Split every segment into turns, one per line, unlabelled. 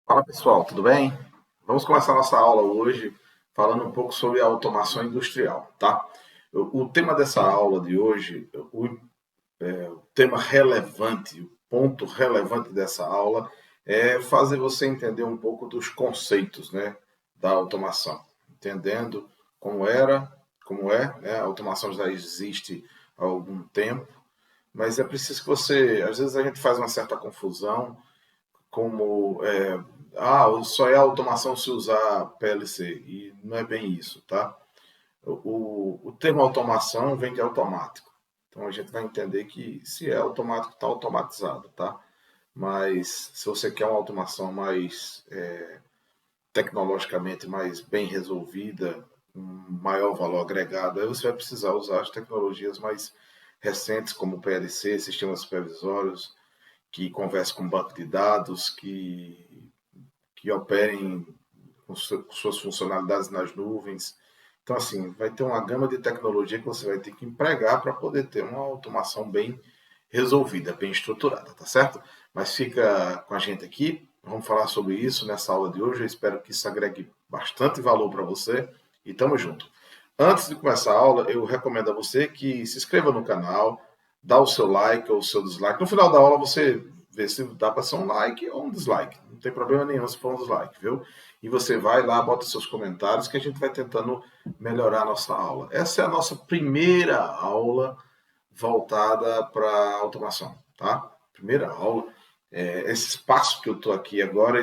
Fala pessoal, tudo bem? Vamos começar nossa aula hoje falando um pouco sobre a automação industrial, tá? O tema dessa aula de hoje, o tema relevante, o ponto relevante dessa aula é fazer você entender um pouco dos conceitos, né, da automação, entendendo como era, como é, né? A automação já existe há algum tempo, mas é preciso que você, às vezes a gente faz uma certa confusão como só é automação se usar PLC, e não é bem isso, tá? O termo automação vem de automático. Então a gente vai entender que se é automático, está automatizado, tá? Mas se você quer uma automação mais tecnologicamente mais bem resolvida, um maior valor agregado, aí você vai precisar usar as tecnologias mais recentes, como o PLC, sistemas supervisórios, que conversam com banco de dados, que operem com suas funcionalidades nas nuvens. Então, assim, vai ter uma gama de tecnologia que você vai ter que empregar para poder ter uma automação bem resolvida, bem estruturada, tá certo? Mas fica com a gente aqui, vamos falar sobre isso nessa aula de hoje. Eu espero que isso agregue bastante valor para você e tamo junto. Antes de começar a aula, eu recomendo a você que se inscreva no canal, dá o seu like ou o seu dislike. No final da aula você vê se dá para ser um like ou um dislike. Não tem problema nenhum se for um dislike, viu? E você vai lá, bota seus comentários que a gente vai tentando melhorar a nossa aula. Essa é a nossa primeira aula voltada para automação, tá? Primeira aula. Esse espaço que eu estou aqui agora,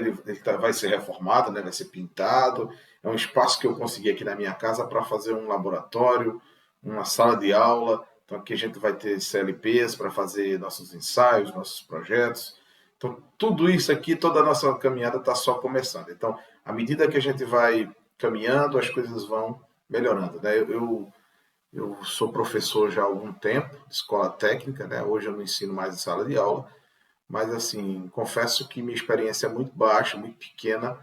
vai ser reformado, né? Vai ser pintado. É um espaço que eu consegui aqui na minha casa para fazer um laboratório, uma sala de aula. Então aqui a gente vai ter CLPs para fazer nossos ensaios, nossos projetos. Então tudo isso aqui, toda a nossa caminhada está só começando. Então, à medida que a gente vai caminhando, as coisas vão melhorando, né? Eu sou professor já há algum tempo, de escola técnica, né? Hoje eu não ensino mais em sala de aula, mas assim, confesso que minha experiência é muito baixa, muito pequena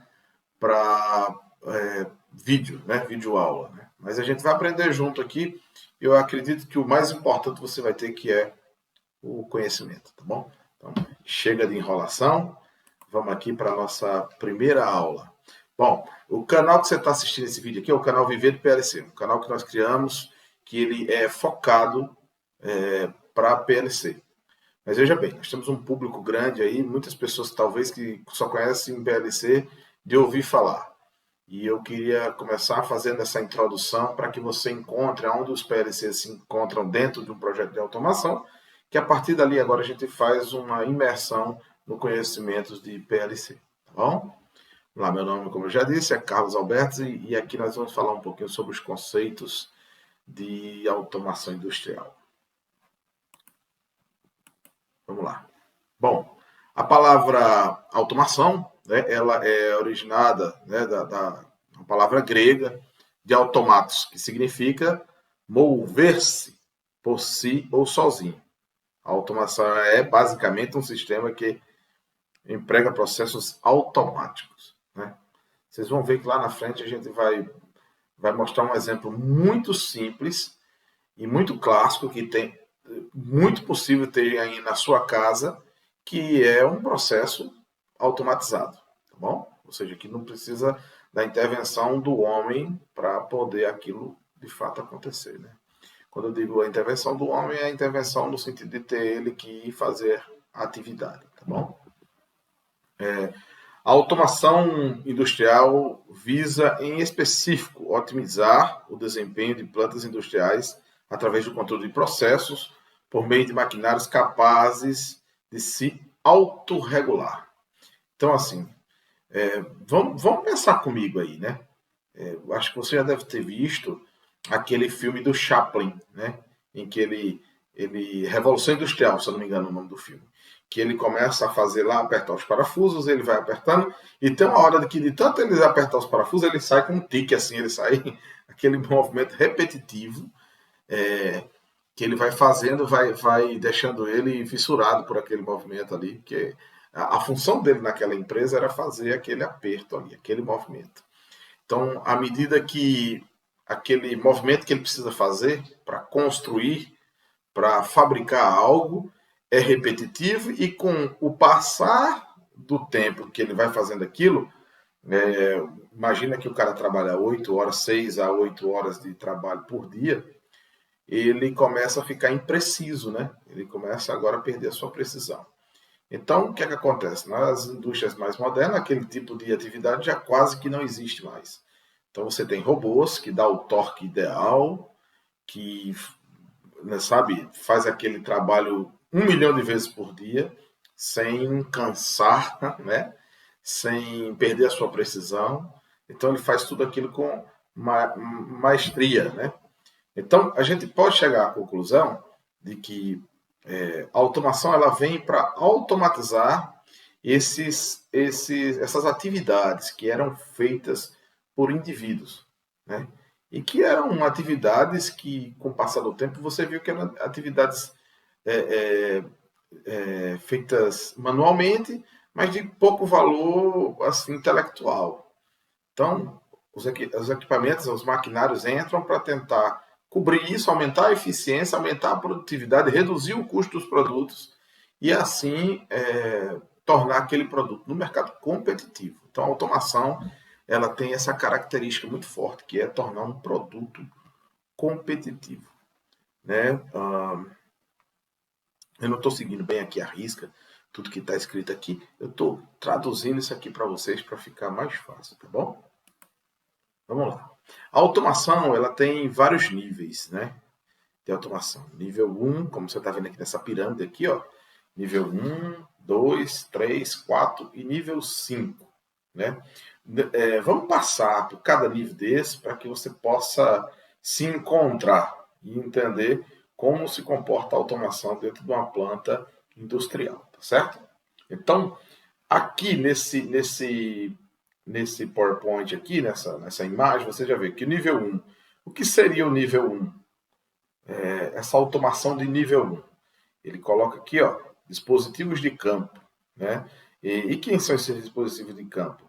para vídeo, né? Vídeo aula, né? Mas a gente vai aprender junto aqui. Eu acredito que o mais importante você vai ter que é o conhecimento, tá bom? Então, chega de enrolação, vamos aqui para a nossa primeira aula. Bom, o canal que você está assistindo esse vídeo aqui é o canal Viver do PLC, um canal que nós criamos que ele é focado para PLC. Mas veja bem, nós temos um público grande aí, muitas pessoas talvez que só conhecem PLC de ouvir falar. E eu queria começar fazendo essa introdução para que você encontre onde os PLCs se encontram dentro de um projeto de automação, que a partir dali agora a gente faz uma imersão no conhecimento de PLC. Tá bom? Lá, meu nome, como eu já disse, é Carlos Alberto e aqui nós vamos falar um pouquinho sobre os conceitos de automação industrial. Vamos lá. Bom, a palavra automação, né, ela é originada, né, da palavra grega de automatos, que significa mover-se por si ou sozinho. A automação é basicamente um sistema que emprega processos automáticos, né? Vocês vão ver que lá na frente a gente vai mostrar um exemplo muito simples e muito clássico que tem muito possível ter aí na sua casa, que é um processo automatizado, tá bom? Ou seja, que não precisa da intervenção do homem para poder aquilo de fato acontecer, né? Quando eu digo a intervenção do homem, é a intervenção no sentido de ter ele que ir fazer a atividade, tá bom? A automação industrial visa, em específico, otimizar o desempenho de plantas industriais através do controle de processos por meio de maquinários capazes de se autorregular. Então, assim, vamos pensar comigo aí, né? Eu acho que você já deve ter visto aquele filme do Chaplin, né? Em que ele Revolução Industrial, se eu não me engano o nome do filme, que ele começa a fazer lá, apertar os parafusos, ele vai apertando, e tem uma hora que de tanto ele apertar os parafusos, ele sai com um tique, assim, ele sai aquele movimento repetitivo, que ele vai fazendo, vai deixando ele fissurado por aquele movimento ali, porque a função dele naquela empresa era fazer aquele aperto ali, aquele movimento. Então, à medida que aquele movimento que ele precisa fazer para construir, para fabricar algo, é repetitivo e com o passar do tempo que ele vai fazendo aquilo, imagina que o cara trabalha 8 horas, 6 a 8 horas de trabalho por dia, ele começa a ficar impreciso, né? Ele começa agora a perder a sua precisão. Então, o que é que acontece? Nas indústrias mais modernas, aquele tipo de atividade já quase que não existe mais. Então, você tem robôs que dá o torque ideal, que, né, sabe, faz aquele trabalho 1 milhão de vezes por dia, sem cansar, né? Sem perder a sua precisão. Então, ele faz tudo aquilo com maestria, né? Então, a gente pode chegar à conclusão de que a automação ela vem para automatizar essas atividades que eram feitas por indivíduos, né? E que eram atividades que, com o passar do tempo, você viu que eram atividades é, feitas manualmente, mas de pouco valor assim, intelectual. Então, os equipamentos, os maquinários entram para tentar cobrir isso, aumentar a eficiência, aumentar a produtividade, reduzir o custo dos produtos e assim tornar aquele produto no mercado competitivo. Então, a automação ela tem essa característica muito forte, que é tornar um produto competitivo, né? Eu não estou seguindo bem aqui a risca, tudo que está escrito aqui. Eu estou traduzindo isso aqui para vocês para ficar mais fácil, tá bom? Vamos lá. A automação ela tem vários níveis, né? De automação. Nível 1, como você está vendo aqui nessa pirâmide aqui, ó. Nível 1, 2, 3, 4 e nível 5, né? Vamos passar por cada nível desse para que você possa se encontrar e entender como se comporta a automação dentro de uma planta industrial, tá certo? Então, aqui nesse PowerPoint aqui, nessa imagem, você já vê que o nível 1, o que seria o nível 1? Essa automação de nível 1. Ele coloca aqui, ó, dispositivos de campo, né? E quem são esses dispositivos de campo?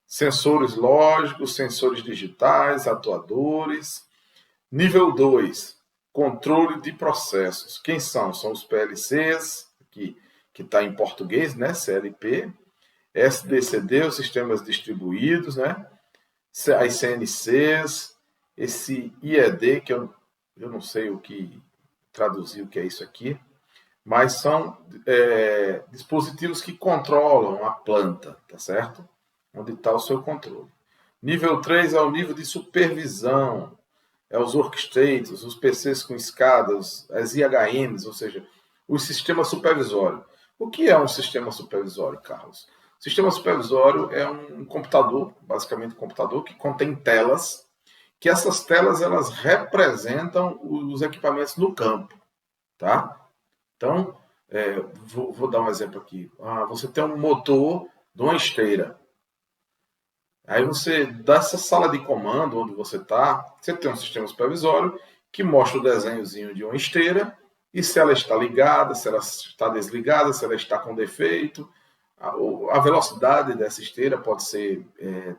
Sensores lógicos, sensores digitais, atuadores. Nível 2, controle de processos. Quem são? São os PLCs, que está em português, né? CLP. SDCD, os sistemas distribuídos, né? As CNCs, esse IED, que eu não sei o que traduzir o que é isso aqui, mas são dispositivos que controlam a planta, tá certo? Onde está o seu controle. Nível 3 é o nível de supervisão, é os workstations, os PCs com escadas, as IHMs, ou seja, o sistema supervisório. O que é um sistema supervisório, Carlos? O sistema supervisório é um computador, basicamente um computador, que contém telas, que essas telas elas representam os equipamentos no campo, tá? Então, vou dar um exemplo aqui. Você tem um motor de uma esteira. Aí você, dessa sala de comando onde você está, você tem um sistema supervisório que mostra o desenhozinho de uma esteira e se ela está ligada, se ela está desligada, se ela está com defeito. A velocidade dessa esteira pode ser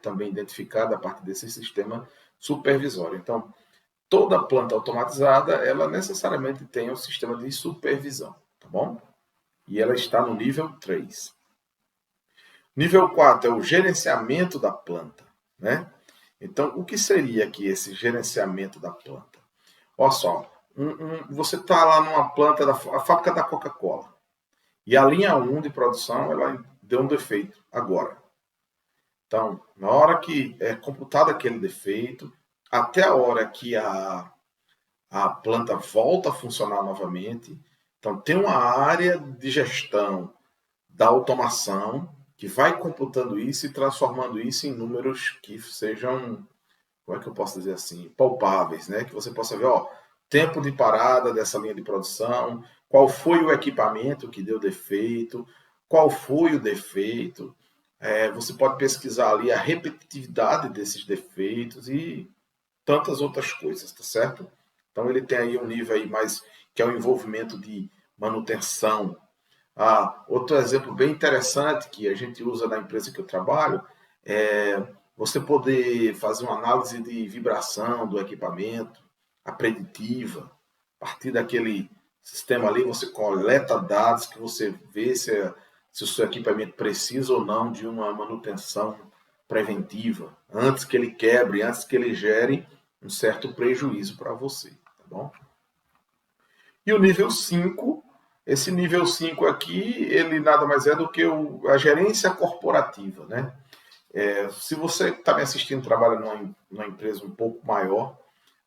também identificada a partir desse sistema supervisório. Então, toda planta automatizada, ela necessariamente tem um sistema de supervisão, tá bom? E ela está no nível 3. Nível 4 é o gerenciamento da planta, né? Então, o que seria aqui esse gerenciamento da planta? Olha só, você está lá numa planta da fábrica da Coca-Cola e a linha 1 de produção ela deu um defeito agora. Então, na hora que é computado aquele defeito, até a hora que a planta volta a funcionar novamente, então tem uma área de gestão da automação que vai computando isso e transformando isso em números que sejam, como é que eu posso dizer assim, palpáveis, né? Que você possa ver, ó, tempo de parada dessa linha de produção, qual foi o equipamento que deu defeito, qual foi o defeito. Você pode pesquisar ali a repetitividade desses defeitos e tantas outras coisas, tá certo? Então ele tem aí um nível aí mais que é o envolvimento de manutenção. Outro exemplo bem interessante que a gente usa na empresa que eu trabalho é você poder fazer uma análise de vibração do equipamento, a preditiva. A partir daquele sistema ali, você coleta dados que você vê se o seu equipamento precisa ou não de uma manutenção preventiva, antes que ele quebre, antes que ele gere um certo prejuízo para você, tá bom? E o nível 5, esse nível 5 aqui, ele nada mais é do que a gerência corporativa, né? Se você está me assistindo, trabalha numa empresa um pouco maior,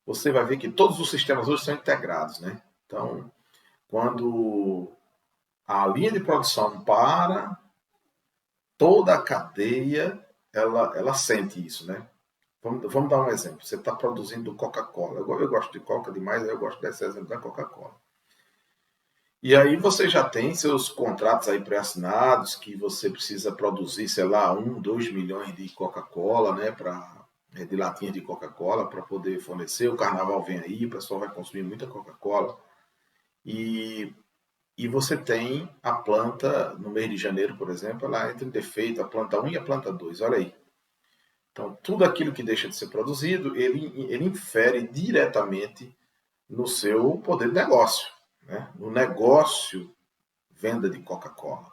você vai ver que todos os sistemas hoje são integrados, né? Então, quando a linha de produção para, toda a cadeia, ela sente isso, né? Vamos dar um exemplo. Você está produzindo Coca-Cola. Eu gosto de Coca demais, eu gosto desse exemplo da Coca-Cola. E aí você já tem seus contratos aí pré-assinados, que você precisa produzir, sei lá, 2 milhões de Coca-Cola, né, de latinhas de Coca-Cola para poder fornecer. O carnaval vem aí, o pessoal vai consumir muita Coca-Cola. E, e você tem a planta, no mês de janeiro, por exemplo, ela entra em defeito, a planta 1 e a planta 2, olha aí. Então, tudo aquilo que deixa de ser produzido, ele infere diretamente no seu poder de negócio, né? No negócio venda de Coca-Cola.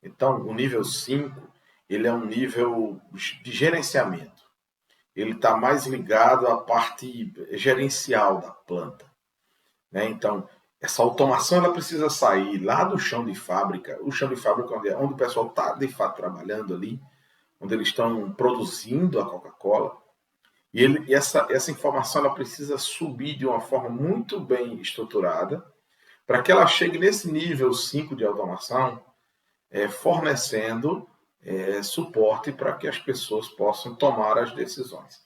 Então, o nível 5, ele é um nível de gerenciamento. Ele está mais ligado à parte gerencial da planta, né? Então, essa automação ela precisa sair lá do chão de fábrica. O chão de fábrica onde o pessoal está, de fato, trabalhando ali, onde eles estão produzindo a Coca-Cola. E essa informação ela precisa subir de uma forma muito bem estruturada para que ela chegue nesse nível 5 de automação, fornecendo suporte para que as pessoas possam tomar as decisões.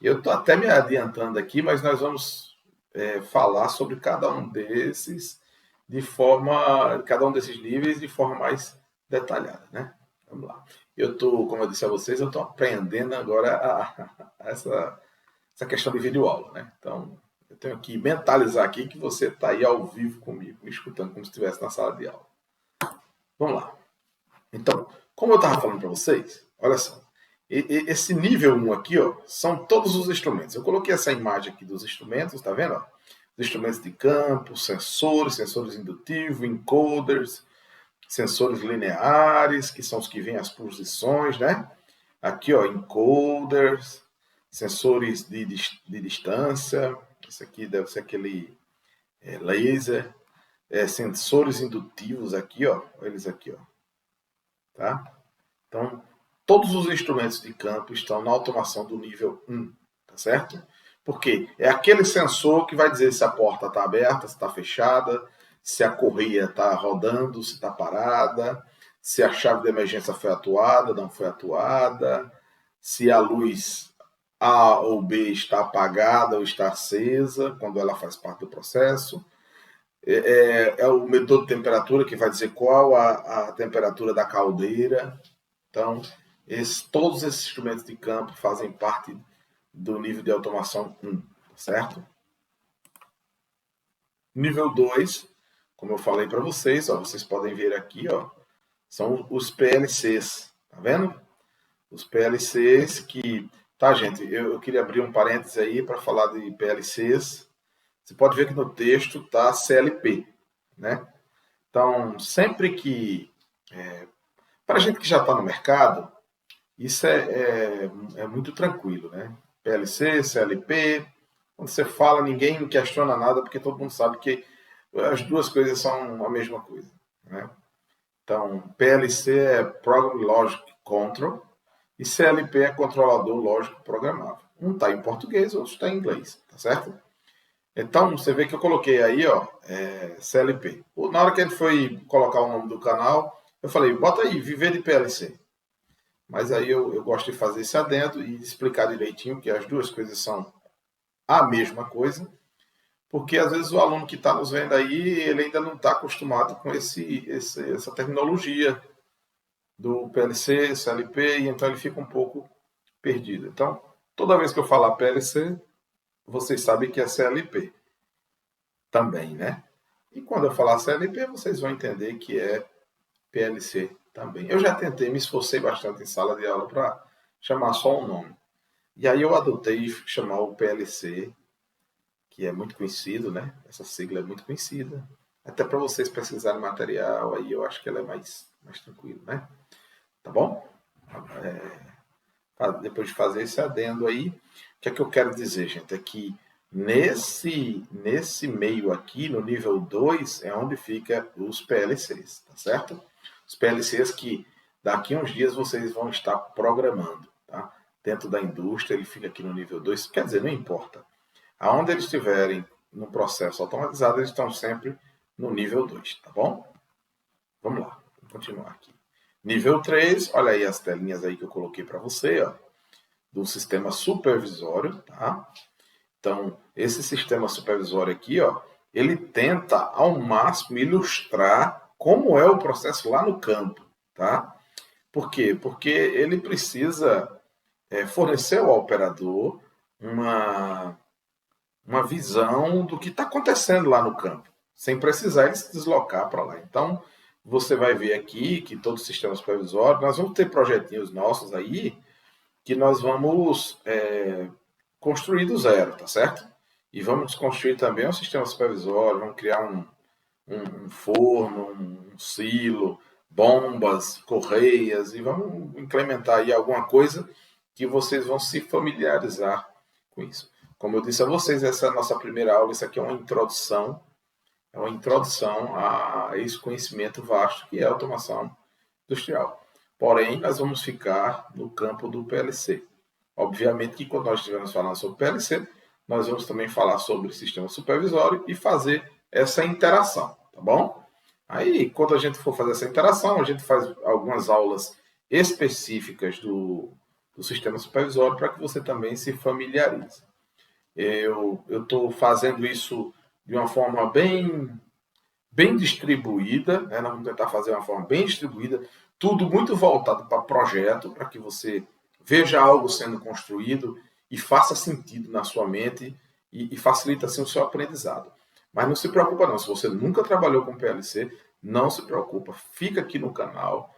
Eu estou até me adiantando aqui, mas nós vamos falar sobre cada um desses cada um desses níveis de forma mais detalhada, né? Vamos lá. Como eu disse a vocês, eu estou aprendendo agora essa questão de videoaula, né? Então, eu tenho que mentalizar aqui que você está aí ao vivo comigo, me escutando como se estivesse na sala de aula. Vamos lá. Então, como eu estava falando para vocês, olha só, esse nível 1 aqui, ó, são todos os instrumentos. Eu coloquei essa imagem aqui dos instrumentos, tá vendo? Ó? Os instrumentos de campo, sensores indutivos, encoders, sensores lineares, que são os que veem as posições, né? Aqui, ó, encoders, sensores de distância, esse aqui deve ser aquele laser, sensores indutivos aqui, ó, eles aqui, ó, tá? Então, todos os instrumentos de campo estão na automação do nível 1, tá certo? Porque é aquele sensor que vai dizer se a porta está aberta, se está fechada, se a correia está rodando, se está parada, se a chave de emergência foi atuada, não foi atuada, se a luz A ou B está apagada ou está acesa, quando ela faz parte do processo. É o medidor de temperatura que vai dizer qual a temperatura da caldeira. Então, todos esses instrumentos de campo fazem parte do nível de automação 1, certo? Nível 2, como eu falei para vocês, ó, vocês podem ver aqui, ó, são os PLCs, tá vendo? Os PLCs que... Tá, gente, eu queria abrir um parênteses aí para falar de PLCs. Você pode ver que no texto tá CLP, né? Então, sempre que... para a gente que já está no mercado, isso é muito tranquilo, né? PLC, CLP, quando você fala, ninguém questiona nada, porque todo mundo sabe que as duas coisas são a mesma coisa, né? Então, PLC é Program Logic Control e CLP é controlador lógico programável. Um está em português, outro está em inglês, tá certo? Então, você vê que eu coloquei aí, ó, CLP. Na hora que ele foi colocar o nome do canal, eu falei, bota aí, viver de PLC. Mas aí eu gosto de fazer esse adendo e explicar direitinho que as duas coisas são a mesma coisa, porque às vezes o aluno que está nos vendo aí, ele ainda não está acostumado com essa tecnologia do PLC, CLP, e então ele fica um pouco perdido. Então, toda vez que eu falar PLC, vocês sabem que é CLP também, né? E quando eu falar CLP, vocês vão entender que é PLC também. Eu já tentei, me esforcei bastante em sala de aula para chamar só um nome. E aí eu adotei chamar o PLC, que é muito conhecido, né? Essa sigla é muito conhecida. Até para vocês pesquisarem material, aí eu acho que ela é mais mais tranquilo, né? Tá bom? Depois de fazer esse adendo aí, o que é que eu quero dizer, gente? É que nesse meio aqui, no nível 2, é onde fica os PLCs, tá certo? Os PLCs que daqui a uns dias vocês vão estar programando, tá? Dentro da indústria, ele fica aqui no nível 2, quer dizer, não importa. Aonde eles estiverem no processo automatizado, eles estão sempre no nível 2, tá bom? Vamos lá, vamos continuar aqui. Nível 3, olha aí as telinhas aí que eu coloquei para você, ó, do sistema supervisório, tá? Então, esse sistema supervisório aqui, ó, ele tenta ao máximo ilustrar como é o processo lá no campo, tá? Por quê? Porque ele precisa fornecer ao operador uma visão do que está acontecendo lá no campo, sem precisar ele se deslocar para lá. Então, você vai ver aqui que todo o sistema supervisório, nós vamos ter projetinhos nossos aí que nós vamos construir do zero, tá certo? E vamos construir também um sistema supervisório, vamos criar um forno, um silo, bombas, correias, e vamos implementar aí alguma coisa que vocês vão se familiarizar com isso. Como eu disse a vocês, essa é a nossa primeira aula, isso aqui é uma introdução a esse conhecimento vasto que é a automação industrial. Porém, nós vamos ficar no campo do PLC. Obviamente que quando nós estivermos falando sobre PLC, nós vamos também falar sobre sistema supervisório e fazer essa interação, tá bom? Aí, quando a gente for fazer essa interação, a gente faz algumas aulas específicas do sistema supervisório para que você também se familiarize. Eu estou fazendo isso de uma forma bem distribuída, né? Nós vamos tentar fazer uma forma bem distribuída, tudo muito voltado para projeto, para que você veja algo sendo construído e faça sentido na sua mente e facilita assim o seu aprendizado. Mas não se preocupa não, se você nunca trabalhou com PLC, não se preocupa, fica aqui no canal,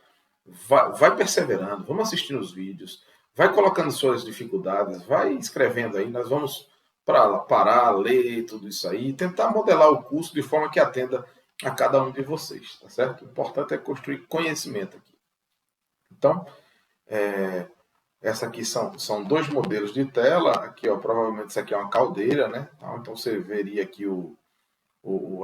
vai perseverando, vamos assistindo os vídeos, vai colocando suas dificuldades, vai escrevendo aí, nós vamos parar, ler tudo isso aí, tentar modelar o curso de forma que atenda a cada um de vocês, tá certo? O importante é construir conhecimento aqui. Então, essa aqui são dois modelos de tela. Aqui, ó, provavelmente isso aqui é uma caldeira, né? Então você veria aqui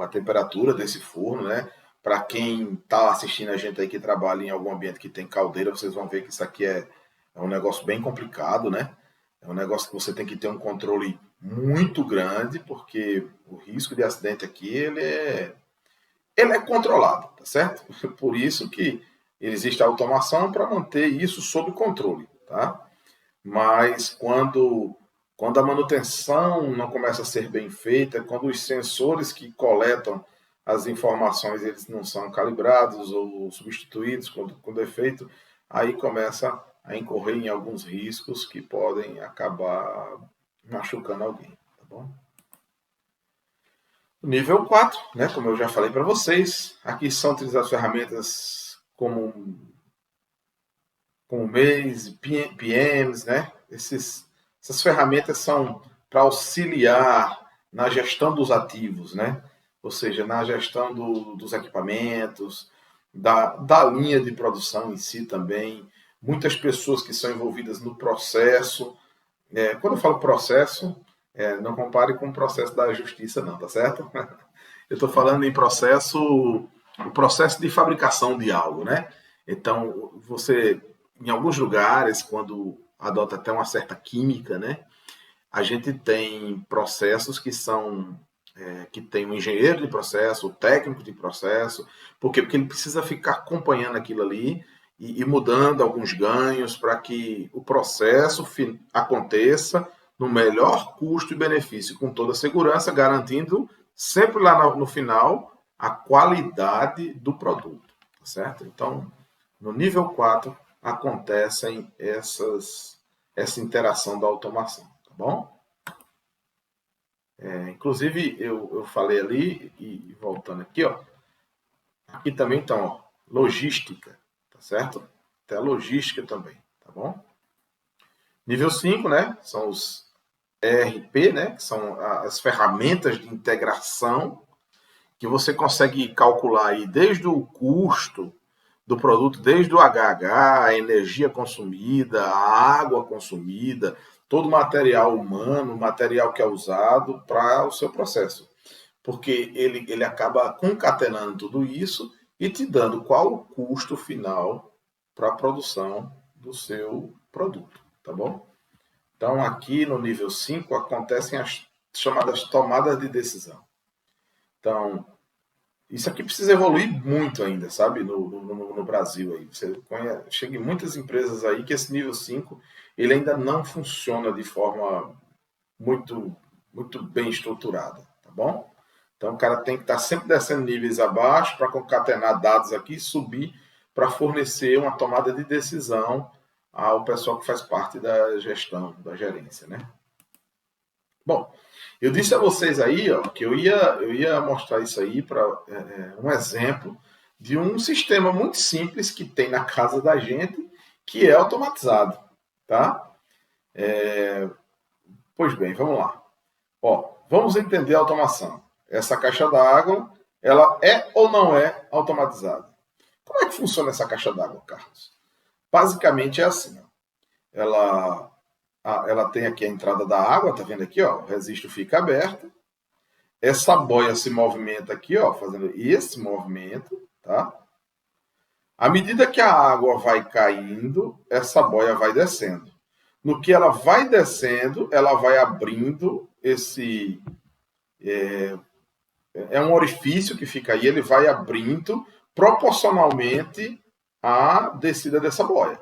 a temperatura desse forno, né? Para quem está assistindo a gente aí que trabalha em algum ambiente que tem caldeira, vocês vão ver que isso aqui é um negócio bem complicado, né? É um negócio que você tem que ter um controle muito grande, porque o risco de acidente aqui ele é controlado, tá certo? Por isso que existe a automação para manter isso sob controle, tá? Mas quando a manutenção não começa a ser bem feita, quando os sensores que coletam as informações eles não são calibrados ou substituídos com defeito, aí começa a incorrer em alguns riscos que podem acabar machucando alguém, tá bom? O nível 4, né, como eu já falei para vocês, aqui são utilizadas ferramentas como MEIs, PMs, né? Essas ferramentas são para auxiliar na gestão dos ativos, né? Ou seja, na gestão dos equipamentos, da linha de produção em si também. Muitas pessoas que são envolvidas no processo. Quando eu falo processo, não compare com o processo da justiça, não, tá certo? Eu estou falando em o processo de fabricação de algo, né? Então, você, em alguns lugares, quando adota até uma certa química, né? A gente tem processos que tem um engenheiro de processo, o técnico de processo. Por quê? Porque ele precisa ficar acompanhando aquilo ali e mudando alguns ganhos para que o processo aconteça no melhor custo e benefício, com toda a segurança, garantindo sempre lá no final a qualidade do produto, tá certo? Então, no nível 4 acontecem essa interação da automação, tá bom? Inclusive, eu falei ali, e voltando aqui, ó, aqui também então, ó, logística, tá certo? Tem a logística também, tá bom? Nível 5, né, são os ERP, né, que são as ferramentas de integração que você consegue calcular aí desde o custo do produto, desde o HH, a energia consumida, a água consumida, todo o material humano, o material que é usado para o seu processo. Porque ele acaba concatenando tudo isso e te dando qual o custo final para a produção do seu produto, tá bom? Então, aqui no nível 5 acontecem as chamadas tomadas de decisão. Então, isso aqui precisa evoluir muito ainda, sabe, no Brasil. Aí. Você chega em muitas empresas aí que esse nível 5 ele ainda não funciona de forma muito, muito bem estruturada, tá bom? Então, o cara tem que estar sempre descendo níveis abaixo para concatenar dados aqui e subir para fornecer uma tomada de decisão ao pessoal que faz parte da gestão, da gerência, né? Bom, eu disse a vocês aí ó, que eu ia mostrar isso aí para um exemplo de um sistema muito simples que tem na casa da gente, que é automatizado, tá? Pois bem, vamos lá. Ó, vamos entender a automação. Essa caixa d'água, ela é ou não é automatizada? Como é que funciona essa caixa d'água, Carlos? Basicamente é assim. Ó. Ela tem aqui a entrada da água, tá vendo aqui? Ó, o registro fica aberto. Essa boia se movimenta aqui, ó, fazendo esse movimento, tá? À medida que a água vai caindo, essa boia vai descendo. No que ela vai descendo, ela vai abrindo esse é um orifício que fica aí, ele vai abrindo proporcionalmente à descida dessa boia.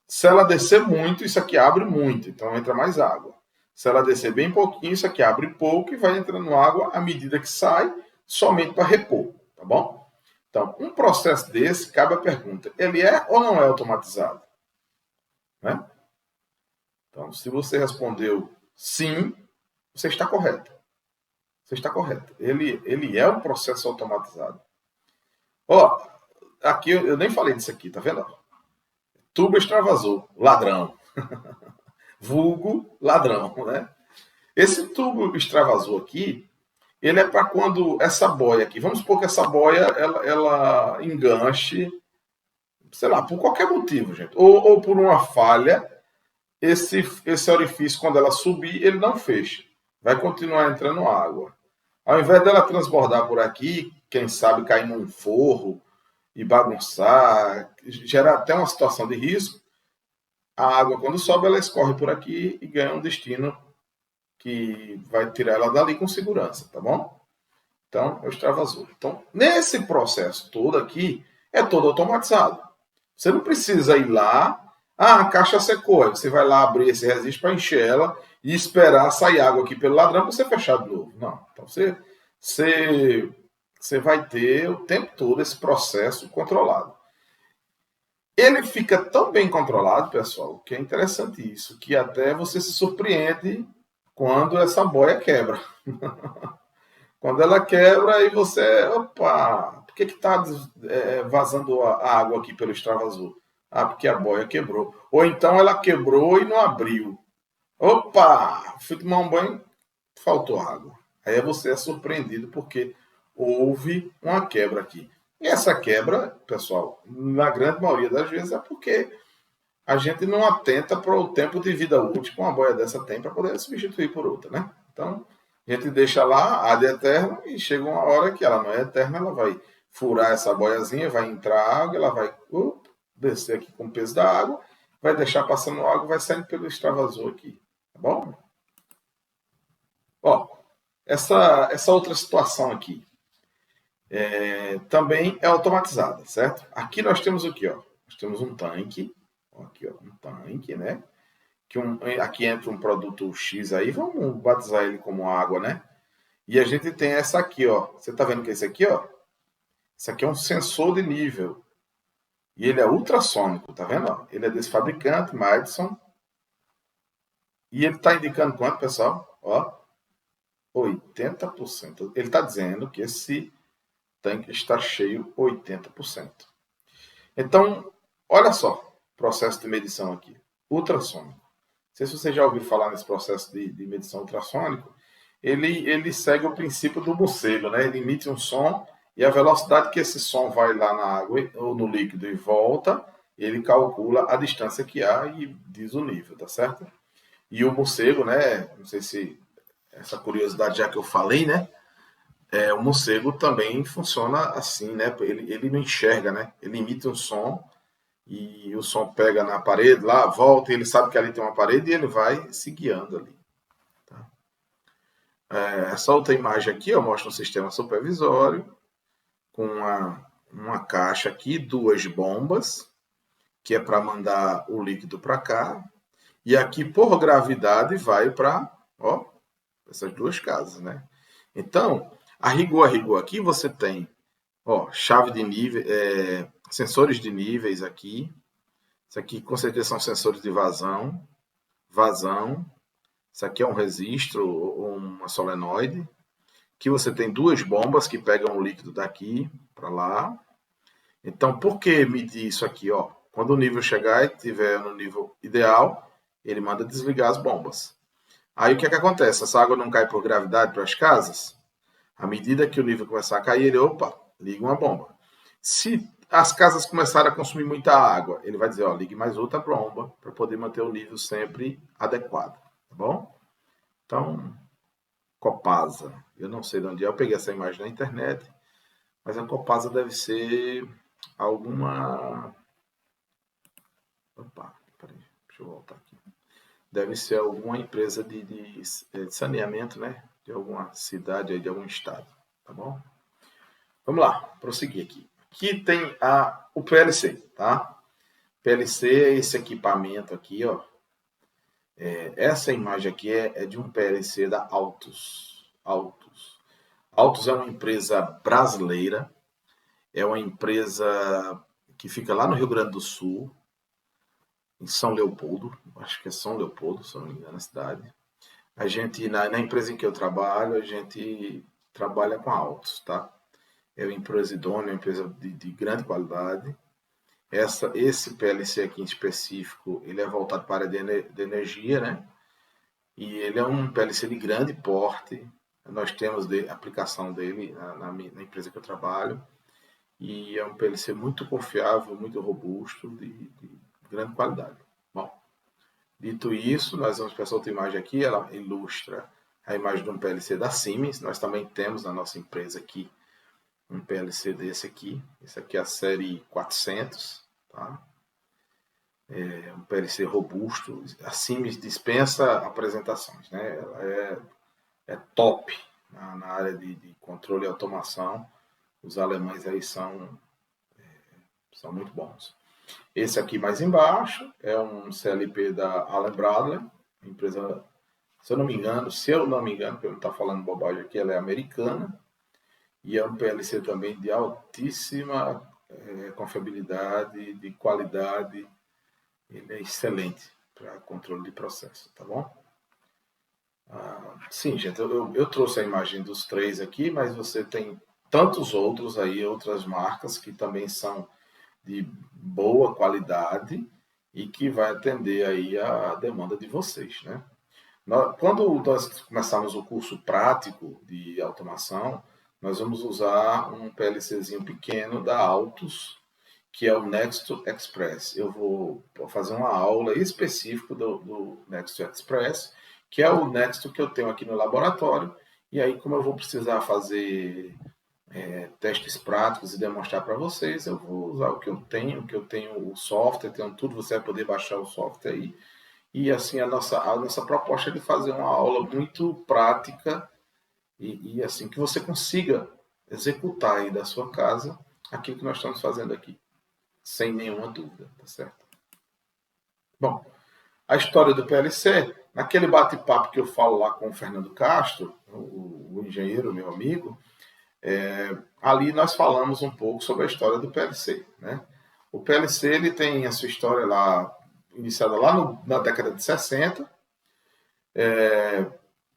Se ela descer muito, isso aqui abre muito, então entra mais água. Se ela descer bem pouquinho, isso aqui abre pouco e vai entrando água à medida que sai, somente para repor, tá bom? Então, um processo desse, cabe a pergunta, ele é ou não é automatizado? Né? Então, se você respondeu sim, você está correto. Você está correto. Ele é um processo automatizado. Ó, aqui eu nem falei disso aqui, tá vendo? Tubo extravasor, ladrão. Vulgo ladrão, né? Esse tubo extravasor aqui, ele é para quando essa boia aqui, vamos supor que essa boia ela enganche, sei lá, por qualquer motivo, gente, ou por uma falha, esse orifício, quando ela subir, ele não fecha. Vai continuar entrando água. Ao invés dela transbordar por aqui, quem sabe cair num forro e bagunçar, gera até uma situação de risco, a água, quando sobe, ela escorre por aqui e ganha um destino que vai tirar ela dali com segurança, tá bom? Então, é o extravasor. Então, nesse processo todo aqui, é todo automatizado. Você não precisa ir lá, a caixa secou, você vai lá abrir esse registro para encher ela e esperar sair água aqui pelo ladrão para você fechar de novo. Não. Então, você vai ter o tempo todo esse processo controlado. Ele fica tão bem controlado, pessoal, que é interessante isso, que até você se surpreende quando essa boia quebra. Quando ela quebra, aí você, opa, por que está vazando a água aqui pelo extravasor? Ah, porque a boia quebrou. Ou então ela quebrou e não abriu. Opa, fui tomar um banho, faltou água. Aí você é surpreendido porque houve uma quebra aqui. E essa quebra, pessoal, na grande maioria das vezes é porque a gente não atenta para o tempo de vida útil que uma boia dessa tem para poder substituir por outra, né? Então, a gente deixa lá, ad eterno, e chega uma hora que ela não é eterna, ela vai furar essa boiazinha, vai entrar água, ela vai descer aqui com o peso da água, vai deixar passando água, vai saindo pelo extravasor aqui, tá bom? Ó, essa outra situação aqui também é automatizada, certo? Aqui nós temos o quê? Ó? Nós temos um tanque, aqui ó, um tanque, né? Aqui entra um produto X aí, vamos batizar ele como água, né? E a gente tem essa aqui, ó. Você tá vendo que é esse aqui, ó? Isso aqui é um sensor de nível. E ele é ultrassônico, tá vendo? Ó? Ele é desse fabricante, Madison. E ele está indicando quanto, pessoal? Ó, 80%. Ele está dizendo que esse tanque está cheio 80%. Então, olha só, processo de medição aqui. Ultrassônico. Não sei se você já ouviu falar nesse processo de medição ultrassônico. Ele segue o princípio do morcego, né? Ele emite um som e a velocidade que esse som vai lá na água ou no líquido e volta, ele calcula a distância que há e diz o nível, tá certo? E o morcego, né? Não sei se essa curiosidade já que eu falei, né? O morcego também funciona assim, né? Ele não enxerga, né? Ele emite um som e o som pega na parede, lá volta, e ele sabe que ali tem uma parede e ele vai se guiando ali. Tá? Essa outra imagem aqui eu mostro um sistema supervisório com uma caixa aqui, duas bombas, que é para mandar o líquido para cá, e aqui por gravidade vai para essas duas casas, né? Então, a rigor aqui você tem chave de nível, sensores de níveis aqui. Isso aqui com certeza são sensores de vazão. Isso aqui é um registro ou uma solenoide. Aqui você tem duas bombas que pegam o líquido daqui para lá. Então, por que medir isso aqui? Quando o nível chegar e estiver no nível ideal, ele manda desligar as bombas. Aí o que acontece? Essa água não cai por gravidade para as casas? À medida que o nível começar a cair, ele, liga uma bomba. Se as casas começarem a consumir muita água, ele vai dizer, ligue mais outra bomba para poder manter o nível sempre adequado, tá bom? Então, Copasa. Eu não sei de onde é, eu peguei essa imagem na internet, mas a Copasa deve ser alguma... peraí, deixa eu voltar aqui. Deve ser alguma empresa de saneamento, né? De alguma cidade aí, de algum estado, tá bom? Vamos lá, prosseguir aqui. Aqui tem o PLC, tá? PLC é esse equipamento aqui, essa imagem aqui é de um PLC da Altus. Altus é uma empresa brasileira, é uma empresa que fica lá no Rio Grande do Sul, em São Leopoldo, acho que é São Leopoldo, se não me engano, a cidade. A gente, na empresa em que eu trabalho, a gente trabalha com a Altus, tá? É uma empresa idônea, uma empresa de grande qualidade. Esse PLC aqui em específico, ele é voltado para a área de energia, né? E ele é um PLC de grande porte. Nós temos aplicação dele na empresa que eu trabalho. E é um PLC muito confiável, muito robusto, de grande qualidade. Bom, dito isso, nós vamos para essa outra imagem aqui. Ela ilustra a imagem de um PLC da Siemens. Nós também temos na nossa empresa aqui um PLC desse aqui. Esse aqui é a série 400, tá? É um PLC robusto. A Siemens dispensa apresentações, né? Ela é top na área de controle e automação. Os alemães aí são muito bons. Esse aqui mais embaixo é um CLP da Allen Bradley, empresa, se eu não me engano, porque eu não estou falando bobagem aqui, ela é americana. E é um PLC também de altíssima confiabilidade, de qualidade. Ele é excelente para controle de processo, tá bom? Sim, gente, eu trouxe a imagem dos três aqui, mas você tem tantos outros aí, outras marcas que também são de boa qualidade e que vai atender aí a demanda de vocês, né? Quando nós começarmos o curso prático de automação, nós vamos usar um PLCzinho pequeno da Altus, que é o Nexto Express. Eu vou fazer uma aula específica do Nexto Express, que é o Nexto que eu tenho aqui no laboratório. E aí, como eu vou precisar fazer testes práticos e demonstrar para vocês, eu vou usar o que eu tenho o software, tenho tudo, você vai poder baixar o software aí. E assim, a nossa proposta é de fazer uma aula muito prática e assim, que você consiga executar aí da sua casa aquilo que nós estamos fazendo aqui, sem nenhuma dúvida, tá certo? Bom, a história do PLC, naquele bate-papo que eu falo lá com o Fernando Castro, o engenheiro, meu amigo, ali nós falamos um pouco sobre a história do PLC, né? O PLC ele tem a sua história lá, iniciada lá na década de 60.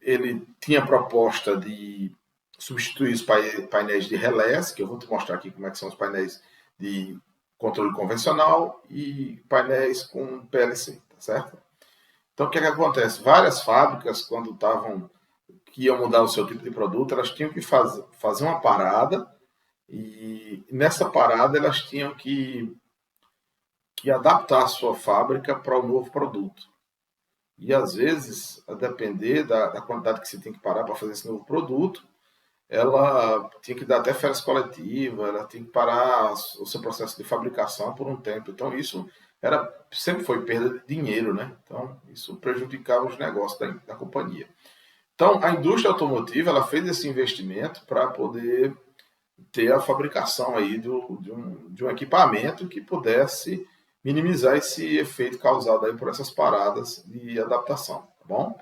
Ele tinha a proposta de substituir os painéis de relés, que eu vou te mostrar aqui como é que são os painéis de controle convencional e painéis com PLC, tá certo? Então, o que acontece? Várias fábricas, quando que iam mudar o seu tipo de produto, elas tinham que fazer uma parada E nessa parada elas tinham que adaptar a sua fábrica para o novo produto. E às vezes, a depender da quantidade que você tem que parar para fazer esse novo produto, ela tinha que dar até férias coletivas, ela tinha que parar o seu processo de fabricação por um tempo. Então isso sempre foi perda de dinheiro, né? Então isso prejudicava os negócios da companhia. Então a indústria automotiva ela fez esse investimento para poder ter a fabricação aí de um equipamento que pudesse minimizar esse efeito causado aí por essas paradas de adaptação, tá bom?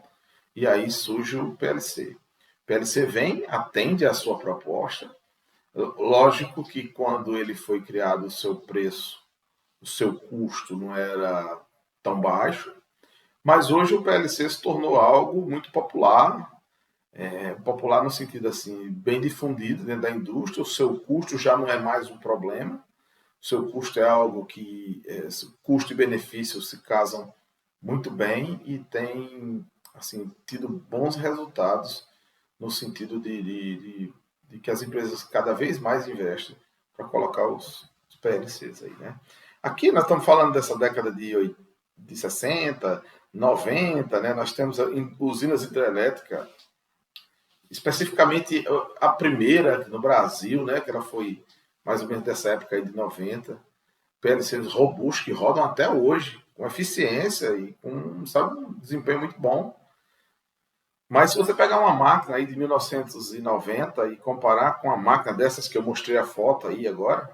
E aí surge o PLC. O PLC vem, atende à sua proposta. Lógico que quando ele foi criado, o seu preço, o seu custo não era tão baixo, mas hoje o PLC se tornou algo muito popular, popular no sentido assim, bem difundido dentro da indústria, o seu custo já não é mais um problema, o seu custo é algo que custo e benefício se casam muito bem e tem assim, tido bons resultados no sentido de que as empresas cada vez mais investem para colocar os PLCs aí, né? Aqui nós estamos falando dessa década de 60, 90, né? Nós temos usinas hidrelétricas, especificamente a primeira no Brasil, né? Que ela foi mais ou menos dessa época aí de 90, PLCs robustos que rodam até hoje, com eficiência e com, sabe, um desempenho muito bom. Mas se você pegar uma máquina aí de 1990 e comparar com a máquina dessas que eu mostrei a foto aí agora,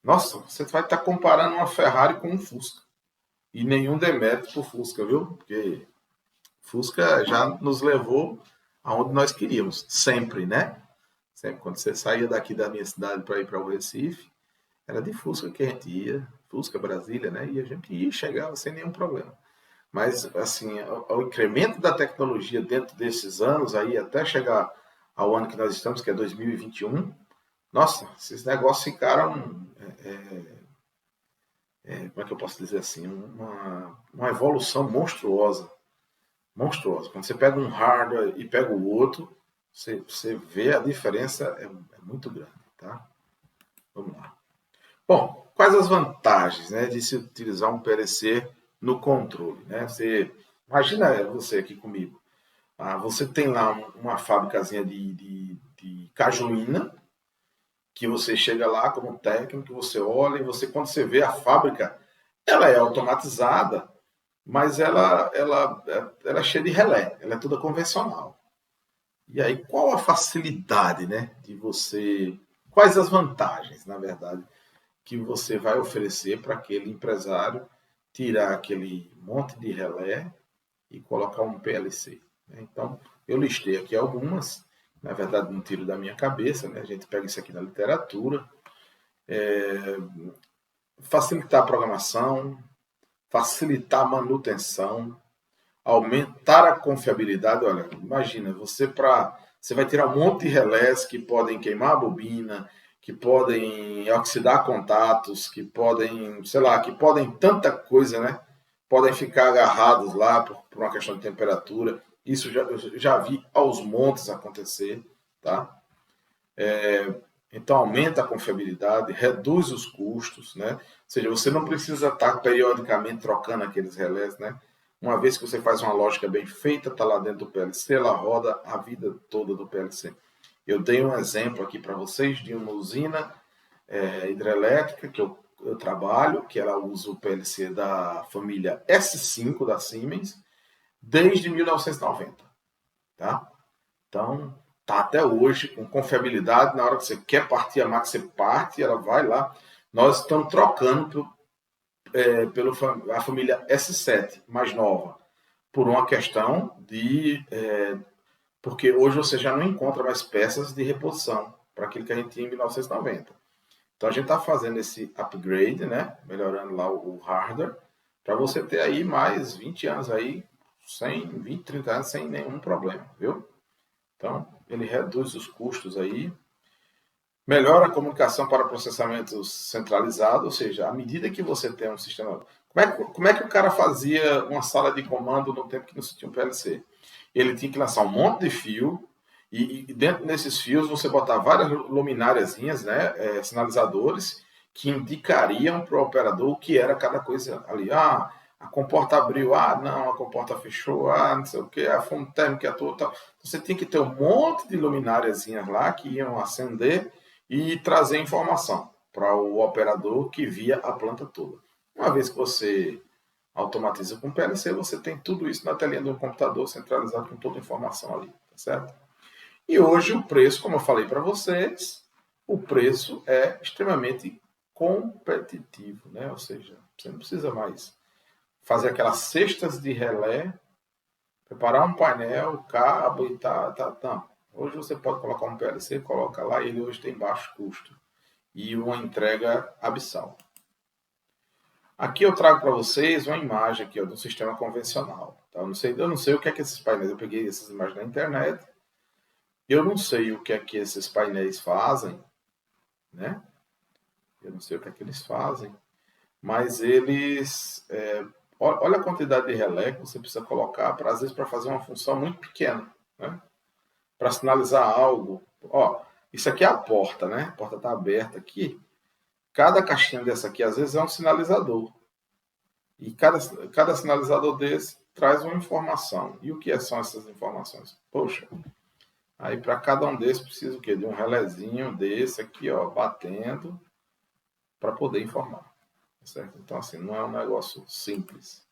nossa, você vai estar comparando uma Ferrari com um Fusca. E nenhum demérito pro Fusca, viu? Porque Fusca já nos levou aonde nós queríamos, sempre, né? Sempre quando você saía daqui da minha cidade para ir para o Recife, era de Fusca que a gente ia, Fusca Brasília, né? E a gente ia e chegava sem nenhum problema. Mas, assim, o incremento da tecnologia dentro desses anos aí, até chegar ao ano que nós estamos, que é 2021, nossa, esses negócios ficaram, como é que eu posso dizer assim, uma evolução monstruosa. Monstruosa. Quando você pega um hardware e pega o outro, você vê a diferença é muito grande, tá? Vamos lá. Bom, quais as vantagens, né, de se utilizar um PLC no controle, né? Você imagina você aqui comigo. Você tem lá uma fábricazinha de cajuína, que você chega lá como técnico, você olha e você, quando você vê a fábrica, ela é automatizada, mas ela é cheia de relé, ela é toda convencional. E aí, qual a facilidade, né, de você... Quais as vantagens, na verdade, que você vai oferecer para aquele empresário tirar aquele monte de relé e colocar um PLC, né? Então, eu listei aqui algumas, na verdade não tiro da minha cabeça, né? A gente pega isso aqui na literatura. Facilitar a programação, facilitar a manutenção, aumentar a confiabilidade. Olha, imagina, você vai tirar um monte de relés que podem queimar a bobina, que podem oxidar contatos, que podem, sei lá, que podem tanta coisa, né? Podem ficar agarrados lá por uma questão de temperatura. Isso eu já vi aos montes acontecer, tá? Então aumenta a confiabilidade, reduz os custos, né? Ou seja, você não precisa estar periodicamente trocando aqueles relés, né? Uma vez que você faz uma lógica bem feita, está lá dentro do PLC, ela roda a vida toda do PLC. Eu dei um exemplo aqui para vocês de uma usina hidrelétrica que eu trabalho, que ela usa o PLC da família S5 da Siemens desde 1990, tá? Então, tá até hoje com confiabilidade. Na hora que você quer partir a máquina, você parte, ela vai lá. Nós estamos trocando pela a família S7, mais nova, por uma questão de... porque hoje você já não encontra mais peças de reposição para aquilo que a gente tinha em 1990. Então a gente está fazendo esse upgrade, né? Melhorando lá o hardware, para você ter aí mais 20 anos aí, 20, 30 anos sem nenhum problema, viu? Então, ele reduz os custos aí, melhora a comunicação para processamento centralizado, ou seja, à medida que você tem um sistema... Como é que o cara fazia uma sala de comando no tempo que não se tinha um PLC? Ele tinha que lançar um monte de fio E dentro desses fios você botar várias lumináriazinhas, né, sinalizadores, que indicariam para o operador o que era cada coisa ali. Ah, a comporta abriu, ah, não, a comporta fechou, ah, não sei o que, a fonte térmica atua, tal. Você tem que ter um monte de lumináriazinhas lá que iam acender e trazer informação para o operador que via a planta toda. Uma vez que você automatiza com PLC, você tem tudo isso na telinha do computador centralizado com toda a informação ali, tá certo? E hoje o preço, como eu falei para vocês, o preço é extremamente competitivo, né? Ou seja, você não precisa mais fazer aquelas cestas de relé, preparar um painel, cabo e tá. Hoje você pode colocar um PLC, coloca lá e ele hoje tem baixo custo e uma entrega abissal. Aqui eu trago para vocês uma imagem aqui, ó, de um sistema convencional. Tá? Eu não sei o que é que esses painéis, eu peguei essas imagens na internet, eu não sei o que é que esses painéis fazem, né? Eu não sei o que é que eles fazem, mas eles, olha a quantidade de relé que você precisa colocar, às vezes para fazer uma função muito pequena, né? Para sinalizar algo. Ó, isso aqui é a porta, né? A porta está aberta aqui. Cada caixinha dessa aqui, às vezes, é um sinalizador. E cada sinalizador desse traz uma informação. E o que são essas informações? Poxa, aí para cada um desses precisa o quê? De um relézinho desse aqui, ó, batendo para poder informar. Certo? Então, assim, não é um negócio simples.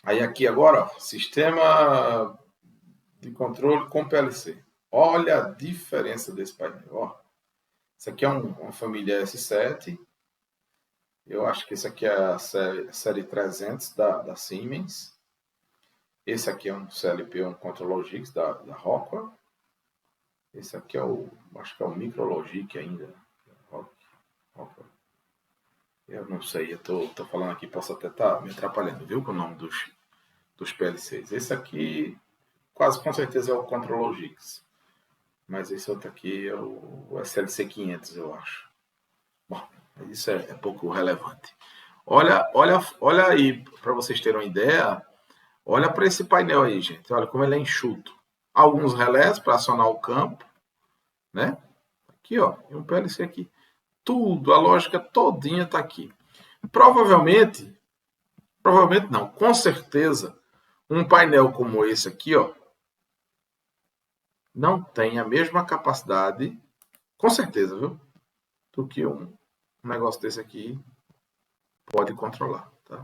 Aí aqui agora, ó, sistema de controle com PLC. Olha a diferença desse painel. Ó. Isso aqui é uma família S7. Eu acho que esse aqui é a série 300 da Siemens. Esse aqui é um CLP, um Contrologic da Rockwell. Esse aqui é acho que é o Micrologic ainda. Rockwell. Eu não sei, eu tô falando aqui, posso até estar me atrapalhando, viu, com o nome dos PLCs. Esse aqui, quase com certeza, é o Contrologix. Mas esse outro aqui é o SLC 500, eu acho. Bom, isso é pouco relevante. Olha aí, para vocês terem uma ideia, olha para esse painel aí, gente. Olha como ele é enxuto. Alguns relés para acionar o campo, né? Aqui, ó, e um PLC aqui. Tudo, a lógica todinha está aqui. Provavelmente não, com certeza, um painel como esse aqui, ó, não tem a mesma capacidade, com certeza, viu, do que um negócio desse aqui pode controlar, tá?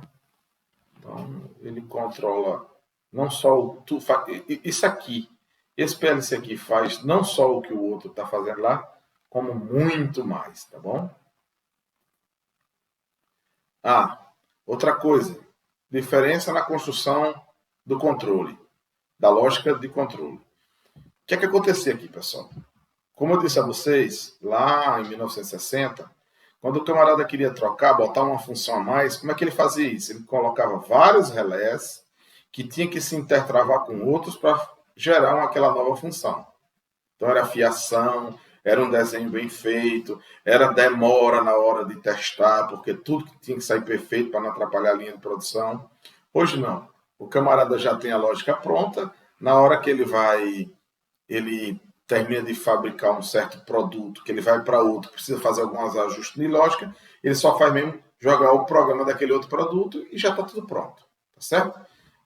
Então, ele controla não só isso aqui, esse PLC aqui faz não só o que o outro está fazendo lá, como muito mais, tá bom? Ah, outra coisa, diferença na construção do controle, da lógica de controle. O que é que acontecia aqui, pessoal? Como eu disse a vocês, lá em 1960, quando o camarada queria trocar, botar uma função a mais, como é que ele fazia isso? Ele colocava vários relés que tinha que se intertravar com outros para gerar aquela nova função. Então era fiação, era um desenho bem feito, era demora na hora de testar, porque tudo que tinha que sair perfeito para não atrapalhar a linha de produção. Hoje não. O camarada já tem a lógica pronta, na hora que ele termina de fabricar um certo produto, que ele vai para outro, precisa fazer alguns ajustes de lógica, ele só faz mesmo jogar o programa daquele outro produto e já está tudo pronto. Tá certo?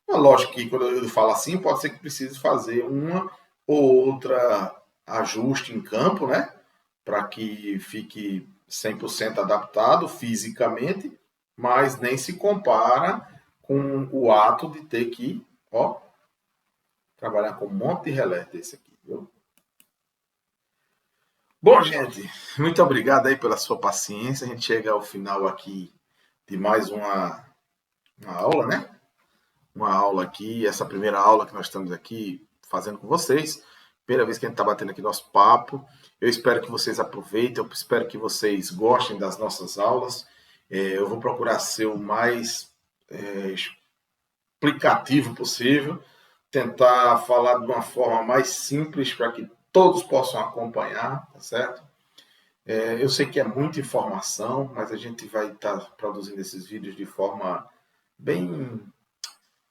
É lógico que quando eu falo assim, pode ser que precise fazer uma ou outra ajuste em campo, né? Para que fique 100% adaptado fisicamente, mas nem se compara com o ato de ter que, ó, trabalhar com um monte de relé desse aqui, viu? Bom, gente, muito obrigado aí pela sua paciência. A gente chega ao final aqui de mais uma aula, né? Uma aula aqui, essa primeira aula que nós estamos aqui fazendo com vocês. Primeira vez que a gente está batendo aqui nosso papo. Eu espero que vocês aproveitem, eu espero que vocês gostem das nossas aulas. Eu vou procurar ser o mais explicativo possível, tentar falar de uma forma mais simples para que todos possam acompanhar, tá certo? Eu sei que é muita informação, mas a gente vai estar produzindo esses vídeos de forma bem, como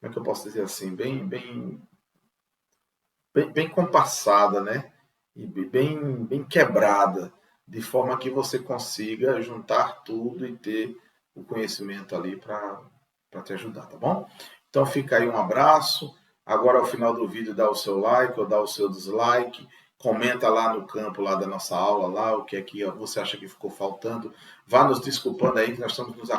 é que eu posso dizer assim, bem bem compassada, né? E bem quebrada, de forma que você consiga juntar tudo e ter o conhecimento ali para te ajudar, tá bom? Então fica aí um abraço. Agora ao final do vídeo dá o seu like ou dá o seu dislike. Comenta lá no campo lá da nossa aula, lá o que é que você acha que ficou faltando. Vá nos desculpando aí que nós estamos nos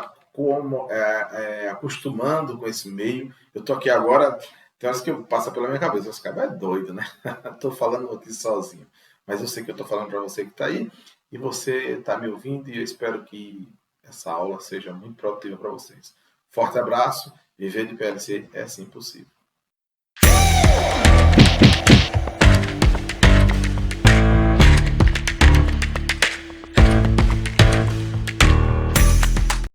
acostumando com esse meio. Eu estou aqui agora, tem horas que passa pela minha cabeça, esse cara é doido, né? Estou falando aqui sozinho. Mas eu sei que eu estou falando para você que está aí e você está me ouvindo e eu espero que essa aula seja muito produtiva para vocês. Forte abraço, viver de PLC é sim possível.